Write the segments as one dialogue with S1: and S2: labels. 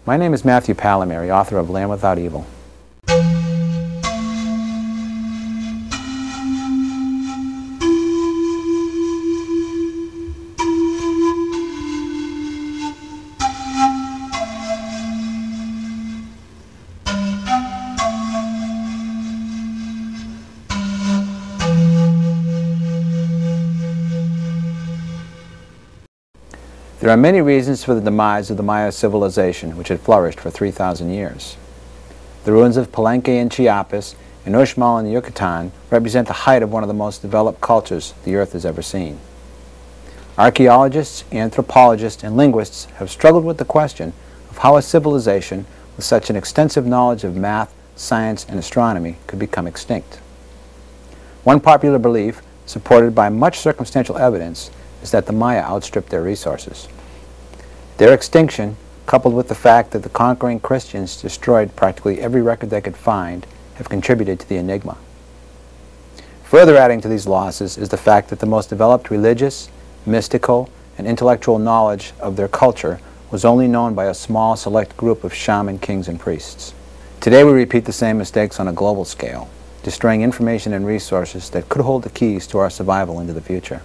S1: My name is Matthew Pallamary, author of Land Without Evil. There are many reasons for the demise of the Maya civilization, which had flourished for 3,000 years. The ruins of Palenque in Chiapas and Uxmal in Yucatan represent the height of one of the most developed cultures the Earth has ever seen. Archaeologists, anthropologists, and linguists have struggled with the question of how a civilization with such an extensive knowledge of math, science, and astronomy could become extinct. One popular belief, supported by much circumstantial evidence, is that the Maya outstripped their resources. Their extinction, coupled with the fact that the conquering Christians destroyed practically every record they could find, have contributed to the enigma. Further adding to these losses is the fact that the most developed religious, mystical, and intellectual knowledge of their culture was only known by a small select group of shaman kings and priests. Today we repeat the same mistakes on a global scale, destroying information and resources that could hold the keys to our survival into the future.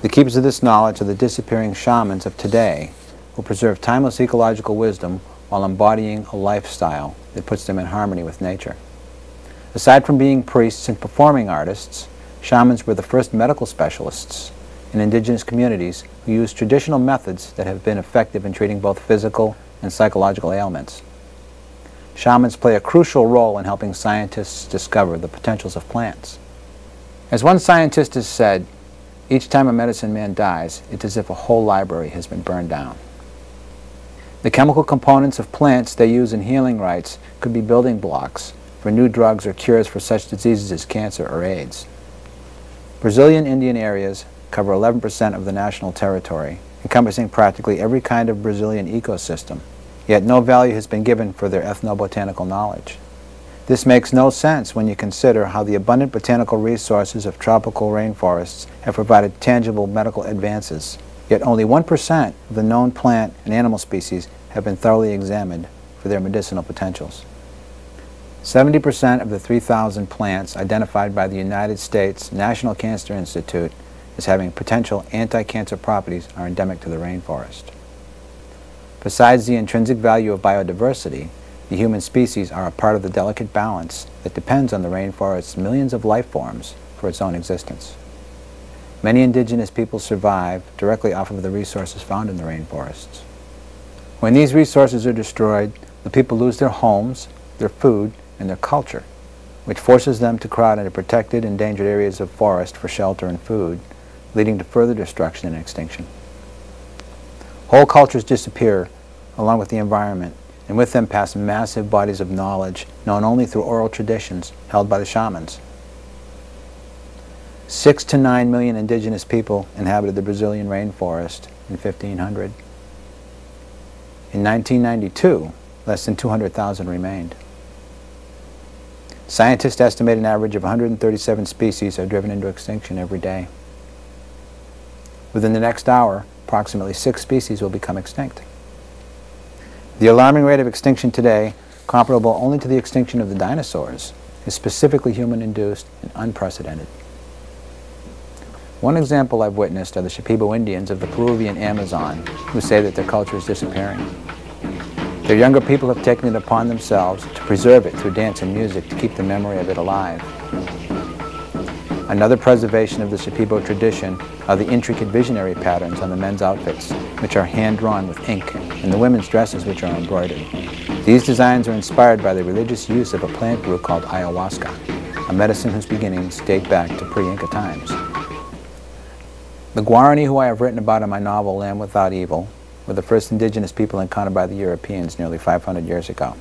S1: The keepers of this knowledge are the disappearing shamans of today who preserve timeless ecological wisdom while embodying a lifestyle that puts them in harmony with nature. Aside from being priests and performing artists, shamans were the first medical specialists in indigenous communities who used traditional methods that have been effective in treating both physical and psychological ailments. Shamans play a crucial role in helping scientists discover the potentials of plants. As one scientist has said, each time a medicine man dies, it's as if a whole library has been burned down. The chemical components of plants they use in healing rites could be building blocks for new drugs or cures for such diseases as cancer or AIDS. Brazilian Indian areas cover 11% of the national territory, encompassing practically every kind of Brazilian ecosystem, yet no value has been given for their ethnobotanical knowledge. This makes no sense when you consider how the abundant botanical resources of tropical rainforests have provided tangible medical advances, yet only 1% of the known plant and animal species have been thoroughly examined for their medicinal potentials. 70% of the 3,000 plants identified by the United States National Cancer Institute as having potential anti-cancer properties are endemic to the rainforest. Besides the intrinsic value of biodiversity, the human species are a part of the delicate balance that depends on the rainforest's millions of life forms for its own existence. Many indigenous peoples survive directly off of the resources found in the rainforests. When these resources are destroyed, the people lose their homes, their food, and their culture, which forces them to crowd into protected, endangered areas of forest for shelter and food, leading to further destruction and extinction. Whole cultures disappear along with the environment, and with them pass massive bodies of knowledge known only through oral traditions held by the shamans. 6 to 9 million indigenous people inhabited the Brazilian rainforest in 1500. In 1992, less than 200,000 remained. Scientists estimate an average of 137 species are driven into extinction every day. Within the next hour, approximately 6 species will become extinct. The alarming rate of extinction today, comparable only to the extinction of the dinosaurs, is specifically human-induced and unprecedented. One example I've witnessed are the Shipibo Indians of the Peruvian Amazon, who say that their culture is disappearing. Their younger people have taken it upon themselves to preserve it through dance and music to keep the memory of it alive. Another preservation of the Shipibo tradition are the intricate visionary patterns on the men's outfits, which are hand-drawn with ink, and the women's dresses, which are embroidered. These designs are inspired by the religious use of a plant brew called ayahuasca, a medicine whose beginnings date back to pre-Inca times. The Guarani, who I have written about in my novel Land Without Evil, were the first indigenous people encountered by the Europeans nearly 500 years ago.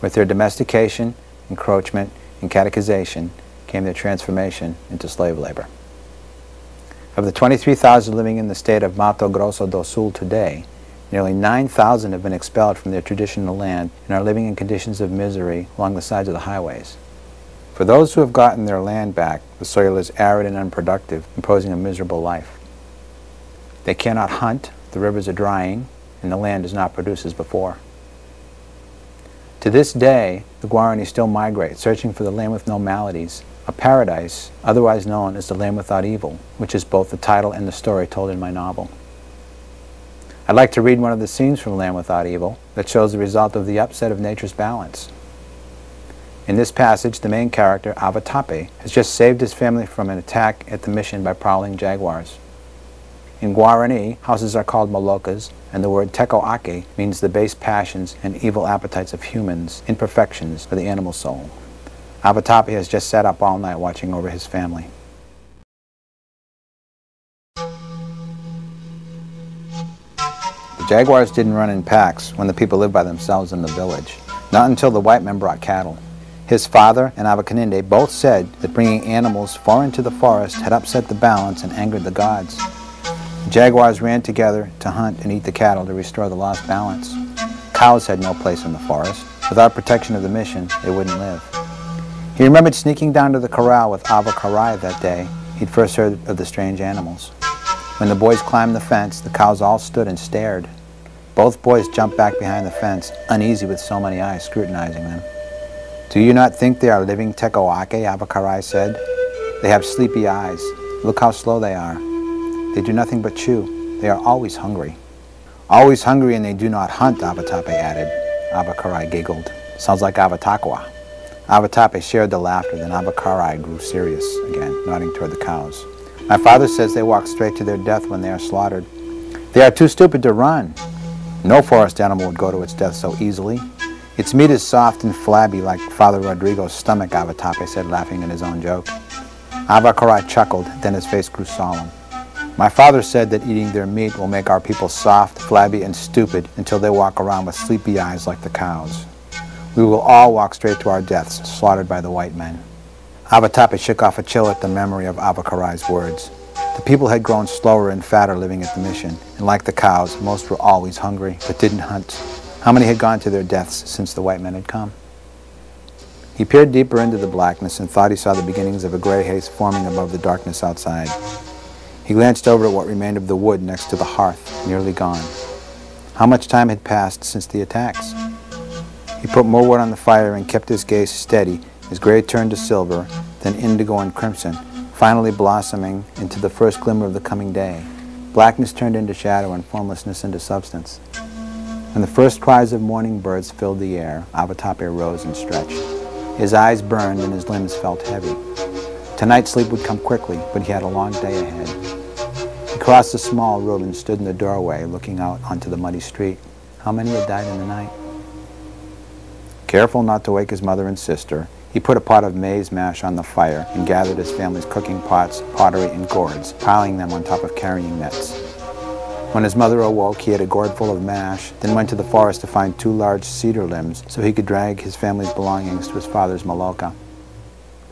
S1: With their domestication, encroachment, and catechization came their transformation into slave labor. Of the 23,000 living in the state of Mato Grosso do Sul today, nearly 9,000 have been expelled from their traditional land and are living in conditions of misery along the sides of the highways. For those who have gotten their land back, the soil is arid and unproductive, imposing a miserable life. They cannot hunt, the rivers are drying, and the land does not produce as before. To this day, the Guarani still migrate, searching for the land with no maladies, a paradise otherwise known as the land without evil, which is both the title and the story told in my novel. I'd like to read one of the scenes from Land Without Evil that shows the result of the upset of nature's balance. In this passage, the main character, Avatape, has just saved his family from an attack at the mission by prowling jaguars. In Guarani, houses are called malokas, and the word tekoake means the base passions and evil appetites of humans, imperfections for the animal soul. Avatape has just sat up all night watching over his family. The jaguars didn't run in packs when the people lived by themselves in the village, not until the white men brought cattle. His father and Avakaninde both said that bringing animals far into the forest had upset the balance and angered the gods. The jaguars ran together to hunt and eat the cattle to restore the lost balance. Cows had no place in the forest. Without protection of the mission, they wouldn't live. He remembered sneaking down to the corral with Avakarai that day he'd first heard of the strange animals. When the boys climbed the fence, the cows all stood and stared. Both boys jumped back behind the fence, uneasy with so many eyes scrutinizing them. "Do you not think they are living tekoake?" Avakarai said. "They have sleepy eyes. Look how slow they are. They do nothing but chew. They are always hungry." "Always hungry and they do not hunt," Avatape added. Avakarai giggled. "Sounds like Avatakwa." Avatape shared the laughter, then Avakarai grew serious again, nodding toward the cows. "My father says they walk straight to their death when they are slaughtered. They are too stupid to run. No forest animal would go to its death so easily. Its meat is soft and flabby like Father Rodrigo's stomach," Avatape said, laughing at his own joke. Avakarai chuckled, then his face grew solemn. "My father said that eating their meat will make our people soft, flabby, and stupid until they walk around with sleepy eyes like the cows. We will all walk straight to our deaths, slaughtered by the white men." Avatape shook off a chill at the memory of Avakarai's words. The people had grown slower and fatter living at the mission, and like the cows, most were always hungry, but didn't hunt. How many had gone to their deaths since the white men had come? He peered deeper into the blackness and thought he saw the beginnings of a gray haze forming above the darkness outside. He glanced over at what remained of the wood next to the hearth, nearly gone. How much time had passed since the attacks? He put more wood on the fire and kept his gaze steady as gray turned to silver, then indigo and crimson, finally blossoming into the first glimmer of the coming day. Blackness turned into shadow and formlessness into substance. When the first cries of morning birds filled the air, Avatape rose and stretched. His eyes burned and his limbs felt heavy. Tonight sleep would come quickly, but he had a long day ahead. He crossed a small room and stood in the doorway looking out onto the muddy street. How many had died in the night? Careful not to wake his mother and sister, he put a pot of maize mash on the fire and gathered his family's cooking pots, pottery, and gourds, piling them on top of carrying nets. When his mother awoke, he had a gourd full of mash, then went to the forest to find 2 large cedar limbs so he could drag his family's belongings to his father's maloka.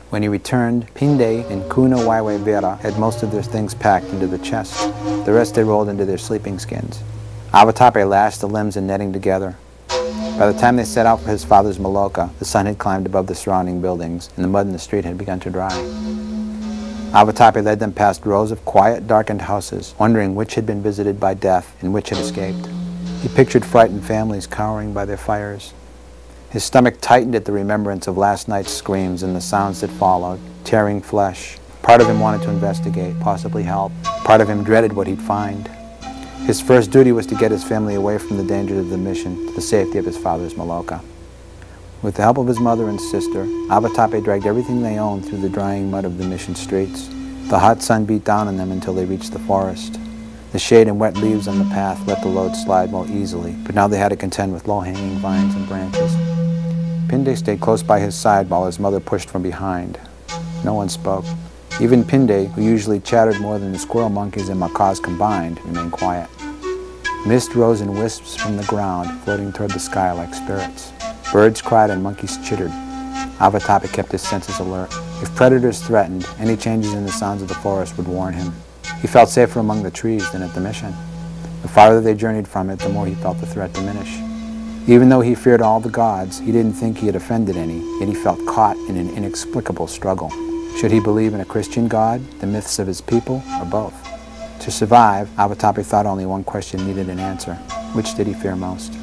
S1: When he returned, Pinde and Kuna Waiwe Vera had most of their things packed into the chest. The rest they rolled into their sleeping skins. Avatape lashed the limbs and netting together. By the time they set out for his father's maloka, the sun had climbed above the surrounding buildings, and the mud in the street had begun to dry. Avatape led them past rows of quiet, darkened houses, wondering which had been visited by death and which had escaped. He pictured frightened families cowering by their fires. His stomach tightened at the remembrance of last night's screams and the sounds that followed, tearing flesh. Part of him wanted to investigate, possibly help. Part of him dreaded what he'd find. His first duty was to get his family away from the dangers of the mission to the safety of his father's maloka. With the help of his mother and sister, Avatape dragged everything they owned through the drying mud of the mission streets. The hot sun beat down on them until they reached the forest. The shade and wet leaves on the path let the load slide more easily, but now they had to contend with low-hanging vines and branches. Pinde stayed close by his side while his mother pushed from behind. No one spoke. Even Pinde, who usually chattered more than the squirrel monkeys and macaws combined, remained quiet. Mist rose in wisps from the ground, floating toward the sky like spirits. Birds cried and monkeys chittered. Avatape kept his senses alert. If predators threatened, any changes in the sounds of the forest would warn him. He felt safer among the trees than at the mission. The farther they journeyed from it, the more he felt the threat diminish. Even though he feared all the gods, he didn't think he had offended any, yet he felt caught in an inexplicable struggle. Should he believe in a Christian God, the myths of his people, or both? To survive, Avatape thought only one question needed an answer. Which did he fear most?